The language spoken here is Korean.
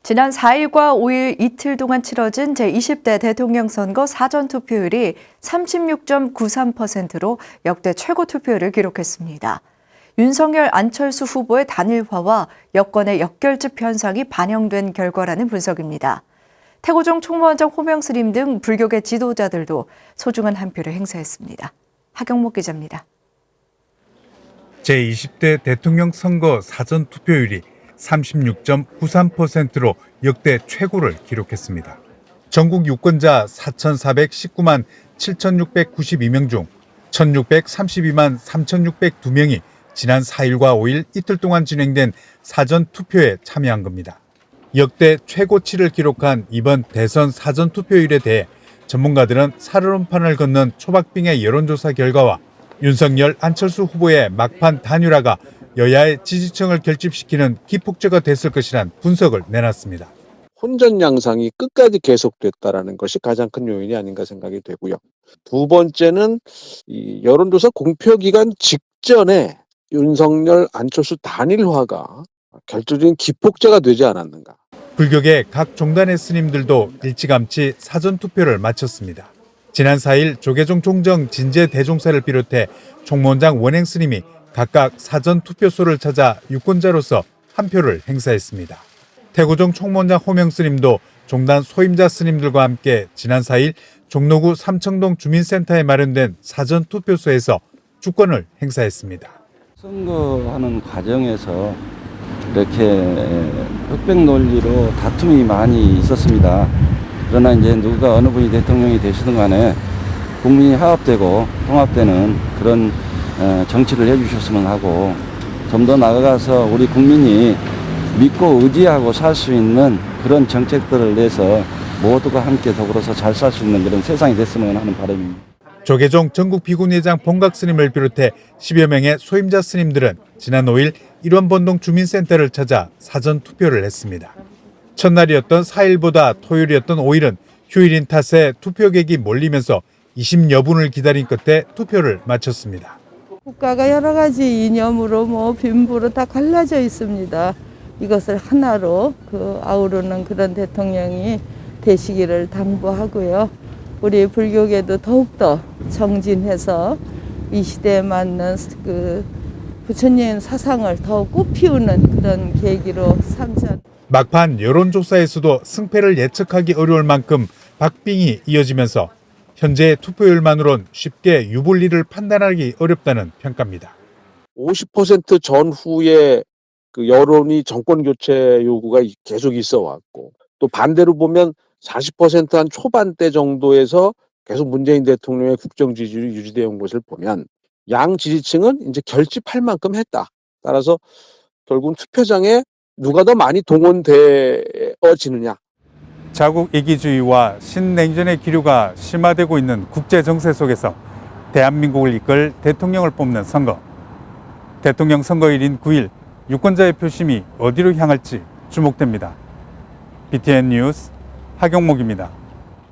지난 4일과 5일 이틀 동안 치러진 제20대 대통령 선거 사전투표율이 36.93%로 역대 최고 투표율을 기록했습니다. 윤석열, 안철수 후보의 단일화와 여권의 역결집 현상이 반영된 결과라는 분석입니다. 태고종 총무원장 호명스님 등 불교계 지도자들도 소중한 한 표를 행사했습니다. 하경목 기자입니다. 제20대 대통령 선거 사전투표율이 36.93%로 역대 최고를 기록했습니다. 전국 유권자 4,419만 7,692명 중 1,632만 3,602명이 지난 4일과 5일 이틀 동안 진행된 사전투표에 참여한 겁니다. 역대 최고치를 기록한 이번 대선 사전투표율에 대해 전문가들은 살얼음판을 걷는 초박빙의 여론조사 결과와 윤석열, 안철수 후보의 막판 단일화가 여야의 지지층을 결집시키는 기폭제가 됐을 것이란 분석을 내놨습니다. 혼전 양상이 끝까지 계속됐다라는 것이 가장 큰 요인이 아닌가 생각이 되고요. 두 번째는 이 여론조사 공표 기간 직전에 윤석열, 안철수 단일화가 결정적인 기폭제가 되지 않았는가. 불교계 각 종단의 스님들도 일찌감치 사전투표를 마쳤습니다. 지난 4일 조계종 종정 진제 대종사를 비롯해 총무원장 원행 스님이 각각 사전투표소를 찾아 유권자로서 한 표를 행사했습니다. 태고종 총무원장 호명 스님도 종단 소임자 스님들과 함께 지난 4일 종로구 삼청동 주민센터에 마련된 사전투표소에서 주권을 행사했습니다. 선거하는 과정에서 이렇게 흑백 논리로 다툼이 많이 있었습니다. 그러나 이제 누가 어느 분이 대통령이 되시든 간에 국민이 화합되고 통합되는 그런 정치를 해주셨으면 하고 좀 더 나아가서 우리 국민이 믿고 의지하고 살 수 있는 그런 정책들을 내서 모두가 함께 더불어서 잘 살 수 있는 그런 세상이 됐으면 하는 바람입니다. 조계종 전국 비구내장 본각 스님을 비롯해 10여 명의 소임자 스님들은 지난 5일 일원번동 주민센터를 찾아 사전투표를 했습니다. 첫날이었던 4일보다 토요일이었던 5일은 휴일인 탓에 투표객이 몰리면서 20여 분을 기다린 끝에 투표를 마쳤습니다. 국가가 여러 가지 이념으로 빈부로 다 갈라져 있습니다. 이것을 하나로 아우르는 그런 대통령이 되시기를 당부하고요. 우리 불교계도 더욱더 정진해서 이 시대에 맞는 부처님 사상을 더욱 꽃피우는 그런 계기로 삼자. 막판 여론조사에서도 승패를 예측하기 어려울 만큼 박빙이 이어지면서 현재의 투표율만으로는 쉽게 유불리를 판단하기 어렵다는 평가입니다. 50% 전후에 그 여론이 정권 교체 요구가 계속 있어 왔고 또 반대로 보면 40% 한 초반대 정도에서 계속 문재인 대통령의 국정 지지율이 유지되어 온 것을 보면 양 지지층은 이제 결집할 만큼 했다. 따라서 결국은 투표장에 누가 더 많이 동원되어지느냐. 자국 이기주의와 신냉전의 기류가 심화되고 있는 국제 정세 속에서 대한민국을 이끌 대통령을 뽑는 선거. 대통령 선거일인 9일 유권자의 표심이 어디로 향할지 주목됩니다. BTN 뉴스 하경목입니다.